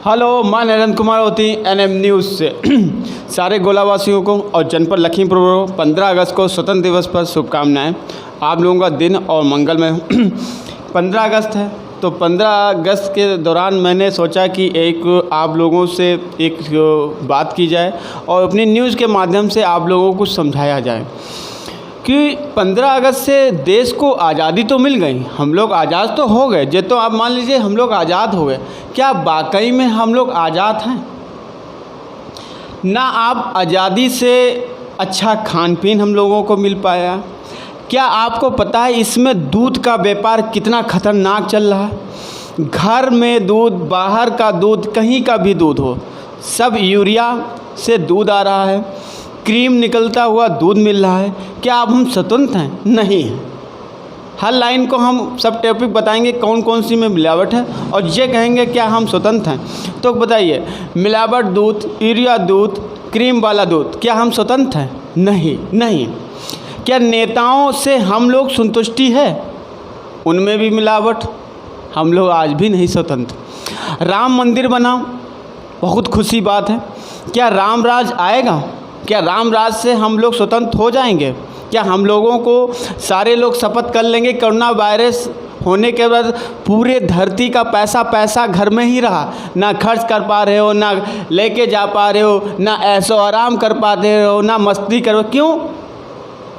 Hello, मैं नरेंद्र कुमार होती NM news से सारे गोलावासियों को और जनपद लखीमपुर को 15 अगस्त को स्वतंत्र दिवस पर शुभकामनाएं। आप लोगों का दिन और मंगलमय हो। 15 अगस्त है तो 15 अगस्त के दौरान मैंने सोचा कि एक आप लोगों से एक बात की जाए और अपनी न्यूज़ के माध्यम से आप लोगों को समझाया जाए कि 15 अगस्त से देश को आज़ादी तो मिल गई, हम लोग आज़ाद तो हो गए। जो तो आप मान लीजिए हम लोग आज़ाद हो गए, क्या वाकई में हम लोग आज़ाद हैं? ना आप आज़ादी से अच्छा खान पीन हम लोगों को मिल पाया। क्या आपको पता है इसमें दूध का व्यापार कितना खतरनाक चल रहा है? घर में दूध, बाहर का दूध, कहीं का भी दूध हो, सब यूरिया से दूध आ रहा है, क्रीम निकलता हुआ दूध मिल रहा है। क्या अब हम स्वतंत्र हैं? नहीं हैं। हर लाइन को हम सब टॉपिक बताएंगे कौन कौन सी में मिलावट है और ये कहेंगे क्या हम स्वतंत्र हैं। तो बताइए, मिलावट दूध, यूरिया दूध, क्रीम वाला दूध, क्या हम स्वतंत्र हैं? नहीं। क्या नेताओं से हम लोग संतुष्टि है? उनमें भी मिलावट, हम लोग आज भी नहीं स्वतंत्र। राम मंदिर बना, बहुत खुशी बात है। क्या राम राज आएगा? क्या राम राज से हम लोग स्वतंत्र हो जाएंगे? क्या हम लोगों को सारे लोग शपथ कर लेंगे कोरोना वायरस होने के बाद पूरे धरती का पैसा घर में ही रहा, ना खर्च कर पा रहे हो, ना लेके जा पा रहे हो, ना ऐसो आराम कर पाते हो, ना मस्ती करो? क्यों?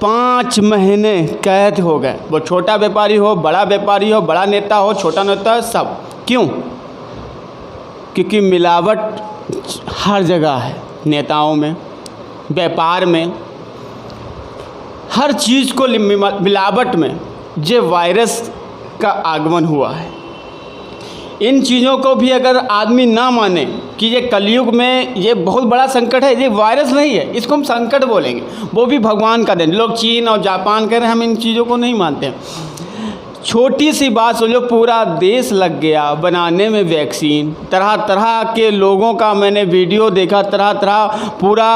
5 महीने कैद हो गए। वो छोटा व्यापारी हो, बड़ा व्यापारी हो, बड़ा नेता हो, छोटा नेता हो, सब। क्यों? क्योंकि मिलावट हर जगह है, नेताओं में, व्यापार में, हर चीज़ को मिलावट में ये वायरस का आगमन हुआ है। इन चीज़ों को भी अगर आदमी ना माने कि ये कलयुग में ये बहुत बड़ा संकट है, ये वायरस नहीं है, इसको हम संकट बोलेंगे, वो भी भगवान का देन। लोग चीन और जापान कह रहे हैं, हम इन चीज़ों को नहीं मानते हैं। छोटी सी बात सोचो, पूरा देश लग गया बनाने में वैक्सीन, तरह तरह के लोगों का मैंने वीडियो देखा, तरह तरह पूरा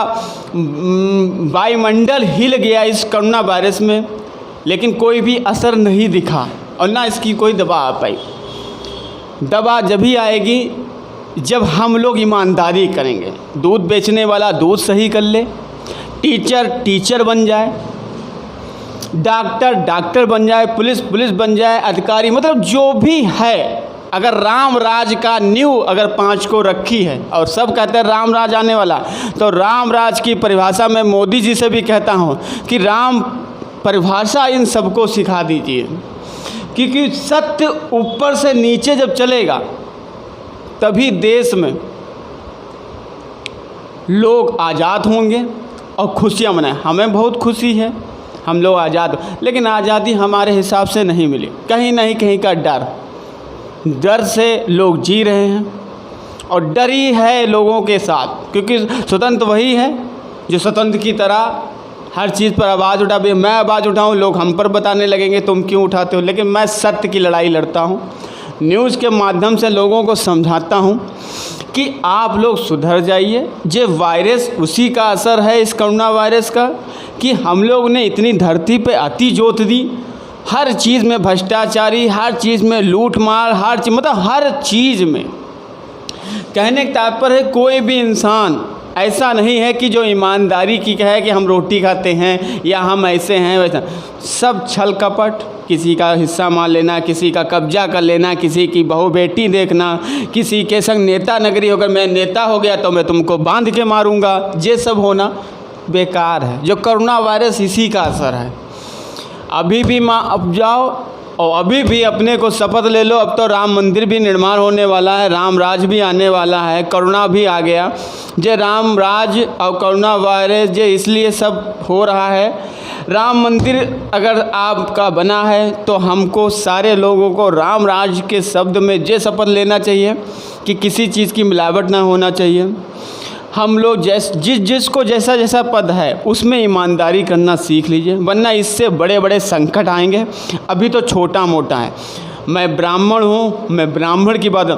वायुमंडल हिल गया इस कोरोना वायरस में, लेकिन कोई भी असर नहीं दिखा और ना इसकी कोई दवा आ पाई। दवा जब भी आएगी जब हम लोग ईमानदारी करेंगे, दूध बेचने वाला दूध सही कर ले, टीचर बन जाए, डॉक्टर बन जाए, पुलिस बन जाए, अधिकारी, मतलब जो भी है, अगर राम राज का नींव अगर 5 को रखी है और सब कहते हैं राम राज आने वाला, तो राम राज की परिभाषा मैं मोदी जी से भी कहता हूँ कि राम परिभाषा इन सबको सिखा दीजिए, क्योंकि सत्य ऊपर से नीचे जब चलेगा तभी देश में लोग आज़ाद होंगे और खुशियाँ मनाएं। हमें बहुत खुशी है, हम लोग आज़ाद, लेकिन आज़ादी हमारे हिसाब से नहीं मिली। कहीं नहीं कहीं का डर से लोग जी रहे हैं और डर ही है लोगों के साथ, क्योंकि स्वतंत्र वही है जो स्वतंत्र की तरह हर चीज़ पर आवाज़ उठा। मैं आवाज़ उठाऊं, लोग हम पर बताने लगेंगे तुम क्यों उठाते हो, लेकिन मैं सत्य की लड़ाई लड़ता हूं, न्यूज़ के माध्यम से लोगों को समझाता हूं कि आप लोग सुधर जाइए। ये वायरस उसी का असर है, इस कोरोना वायरस का, कि हम लोग ने इतनी धरती पे अति जोत दी, हर चीज़ में भ्रष्टाचारी, हर चीज़ में लूट मार, मतलब हर चीज़ में। कहने का तात्पर्य है कोई भी इंसान ऐसा नहीं है कि जो ईमानदारी की कहे कि हम रोटी खाते हैं या हम ऐसे हैं वैसा। सब छल कपट, किसी का हिस्सा मान लेना, किसी का कब्जा कर लेना, किसी की बहू बेटी देखना, किसी के संग नेता नगरी होकर मैं नेता हो गया तो मैं तुमको बांध के मारूंगा, ये सब होना बेकार है। जो कोरोना वायरस इसी का असर है। अभी भी अब जाओ और अभी भी अपने को शपथ ले लो, अब तो राम मंदिर भी निर्माण होने वाला है, राम राज भी आने वाला है, कोरोना भी आ गया। जे राम राज और कोरोना वायरस जे इसलिए सब हो रहा है। राम मंदिर अगर आपका बना है तो हमको सारे लोगों को राम राज के शब्द में ये शपथ लेना चाहिए कि किसी चीज़ की मिलावट ना होना चाहिए। हम लोग जिसको जैसा पद है उसमें ईमानदारी करना सीख लीजिए, वरना इससे बड़े बड़े संकट आएंगे। अभी तो छोटा मोटा है। मैं ब्राह्मण हूँ, मैं ब्राह्मण की बात,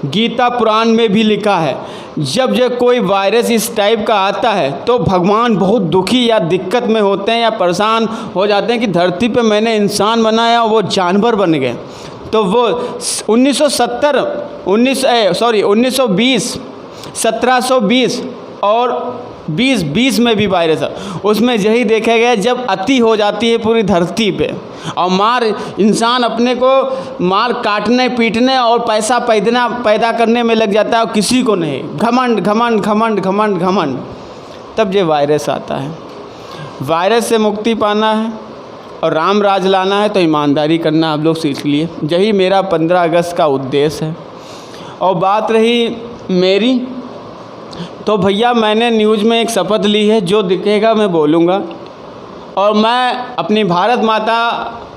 गीता पुराण में भी लिखा है जब कोई वायरस इस टाइप का आता है तो भगवान बहुत दुखी या दिक्कत में होते हैं या परेशान हो जाते हैं कि धरती पे मैंने इंसान बनाया वो जानवर बन गए। तो वो 1970 1920, 1720 और 2020 में भी वायरस है। उसमें यही देखा गया जब अति हो जाती है पूरी धरती पे और मार इंसान अपने को मार काटने पीटने और पैसा पैदा करने में लग जाता है और किसी को नहीं, घमंड घमंड घमंड घमंड घमंड, तब ये वायरस आता है। वायरस से मुक्ति पाना है और राम राज लाना है तो ईमानदारी करना आप लोग सीख लिए। यही मेरा 15 अगस्त का उद्देश्य है। और बात रही मेरी, तो भैया मैंने न्यूज़ में एक शपथ ली है, जो दिखेगा मैं बोलूँगा और मैं अपनी भारत माता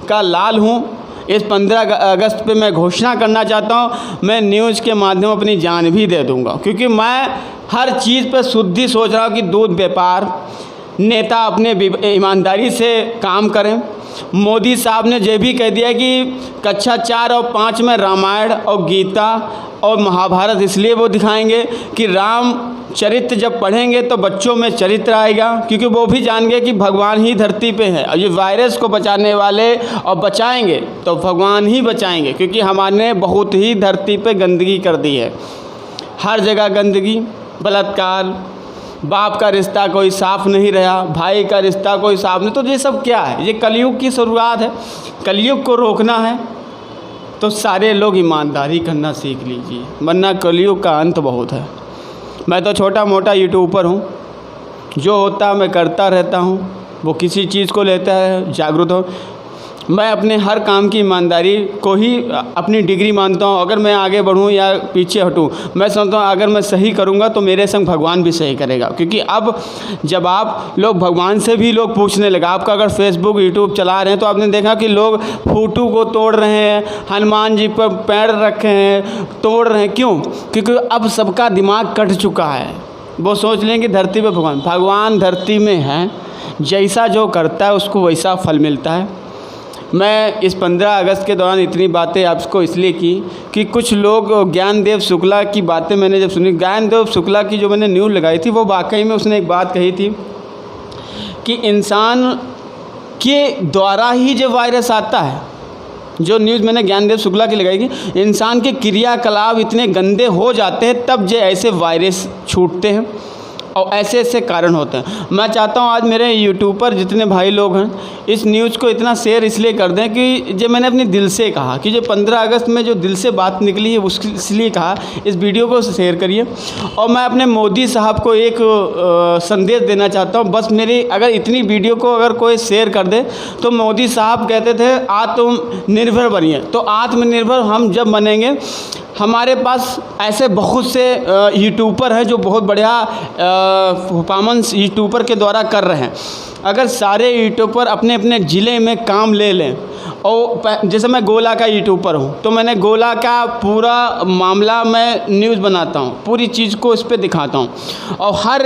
का लाल हूँ। इस 15 अगस्त पे मैं घोषणा करना चाहता हूँ, मैं न्यूज़ के माध्यम अपनी जान भी दे दूँगा, क्योंकि मैं हर चीज़ पे शुद्धि सोच रहा हूँ कि दूध व्यापार, नेता अपने ईमानदारी से काम करें। मोदी साहब ने ये भी कह दिया कि कक्षा 4 और 5 में रामायण और गीता और महाभारत इसलिए वो दिखाएंगे कि राम चरित्र जब पढ़ेंगे तो बच्चों में चरित्र आएगा, क्योंकि वो भी जान गए कि भगवान ही धरती पे है और ये वायरस को बचाने वाले और बचाएंगे तो भगवान ही बचाएंगे, क्योंकि हमारे बहुत ही धरती पे गंदगी कर दी है। हर जगह गंदगी, बलात्कार, बाप का रिश्ता कोई साफ़ नहीं रहा, भाई का रिश्ता कोई साफ़ नहीं। तो ये सब क्या है? ये कलयुग की शुरुआत है। कलयुग को रोकना है तो सारे लोग ईमानदारी करना सीख लीजिए, वरना कलयुग का अंत बहुत है। मैं तो छोटा मोटा यूट्यूबर हूँ, जो होता है मैं करता रहता हूँ। वो किसी चीज़ को लेता है जागरूक हो। मैं अपने हर काम की ईमानदारी को ही अपनी डिग्री मानता हूँ। अगर मैं आगे बढ़ूँ या पीछे हटूँ, मैं समझता हूँ अगर मैं सही करूँगा तो मेरे संग भगवान भी सही करेगा। क्योंकि अब जब आप लोग भगवान से भी लोग पूछने लगा, आपका अगर फेसबुक यूट्यूब चला रहे हैं तो आपने देखा कि लोग फोटो को तोड़ रहे हैं, हनुमान जी पर पैर रखे हैं, तोड़ रहे हैं। क्यों? क्योंकि अब सबका दिमाग कट चुका है। वो सोच लें कि धरती पर भगवान धरती में है, जैसा जो करता है उसको वैसा फल मिलता है। मैं इस 15 अगस्त के दौरान इतनी बातें आपको इसलिए की कि कुछ लोग ज्ञानदेव शुक्ला की बातें मैंने जब सुनी, ज्ञानदेव शुक्ला की जो मैंने न्यूज़ लगाई थी वो वाकई में उसने एक बात कही थी कि इंसान के द्वारा ही जब वायरस आता है, जो न्यूज़ मैंने ज्ञानदेव शुक्ला की लगाई थी, इंसान के क्रियाकलाप इतने गंदे हो जाते हैं तब जो ऐसे वायरस छूटते हैं और ऐसे ऐसे कारण होते हैं। मैं चाहता हूँ आज मेरे यूट्यूब पर जितने भाई लोग हैं इस न्यूज़ को इतना शेयर इसलिए कर दें कि जो मैंने अपने दिल से कहा, कि जो 15 अगस्त में जो दिल से बात निकली है उसके इसलिए कहा, इस वीडियो को शेयर करिए। और मैं अपने मोदी साहब को एक संदेश देना चाहता हूँ। बस मेरी अगर इतनी वीडियो को अगर कोई शेयर कर दे तो मोदी साहब कहते थे आत्मनिर्भर बनिए। तो आत्मनिर्भर हम जब बनेंगे, हमारे पास ऐसे बहुत से यूट्यूबर हैं जो बहुत बढ़िया परफॉर्मेंस यूट्यूबर के द्वारा कर रहे हैं। अगर सारे यूट्यूबर अपने अपने ज़िले में काम ले लें, और जैसे मैं गोला का यूट्यूबर हूँ तो मैंने गोला का पूरा मामला मैं न्यूज़ बनाता हूँ, पूरी चीज़ को इस पर दिखाता हूँ। और हर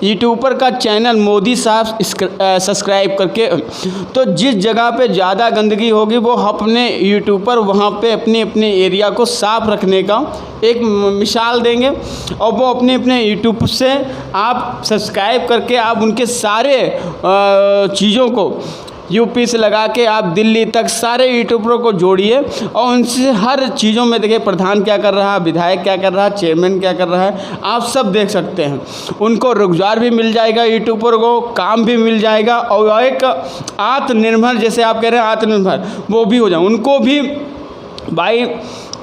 यूट्यूबर का चैनल मोदी साहब सब्सक्राइब करके, तो जिस जगह पे ज़्यादा गंदगी होगी वो अपने यूट्यूबर वहाँ पे अपने अपने एरिया को साफ़ रखने का एक मिसाल देंगे। और वो अपने अपने यूट्यूब से आप सब्सक्राइब करके आप उनके सारे चीज़ों को यूपी से लगा के आप दिल्ली तक सारे यूट्यूबरों को जोड़िए और उनसे हर चीज़ों में देखिए, प्रधान क्या कर रहा है, विधायक क्या कर रहा है, चेयरमैन क्या कर रहा है, आप सब देख सकते हैं। उनको रोज़गार भी मिल जाएगा, यूट्यूबर को काम भी मिल जाएगा और एक आत्मनिर्भर, जैसे आप कह रहे हैं आत्मनिर्भर, वो भी हो जाए। उनको भी भाई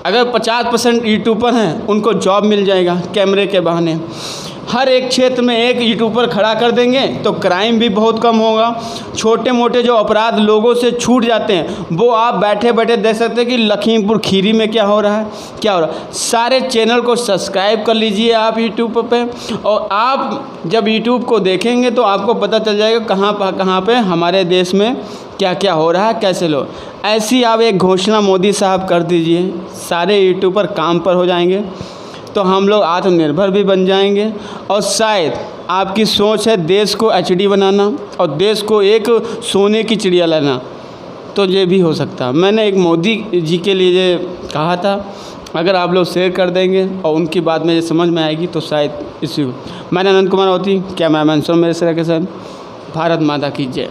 अगर 50% यूट्यूबर हैं उनको जॉब मिल जाएगा कैमरे के बहाने। हर एक क्षेत्र में एक यूट्यूबर खड़ा कर देंगे तो क्राइम भी बहुत कम होगा। छोटे मोटे जो अपराध लोगों से छूट जाते हैं वो आप बैठे बैठे देख सकते हैं कि लखीमपुर खीरी में क्या हो रहा है, क्या हो रहा है। सारे चैनल को सब्सक्राइब कर लीजिए आप यूट्यूब पे, और आप जब यूट्यूब को देखेंगे तो आपको पता चल जाएगा कहाँ पे हमारे देश में क्या क्या हो रहा है, कैसे लोग। ऐसी आप एक घोषणा मोदी साहब कर दीजिए, सारे यूट्यूबर काम पर हो जाएंगे तो हम लोग आत्मनिर्भर भी बन जाएंगे। और शायद आपकी सोच है देश को HD बनाना और देश को एक सोने की चिड़िया लाना, तो ये भी हो सकता है। मैंने एक मोदी जी के लिए कहा था, अगर आप लोग शेयर कर देंगे और उनकी बात मुझे समझ में आएगी तो शायद इसी। मैंने अनंत कुमार होती, क्या मैं मेरे से के साथ। भारत माता की जय।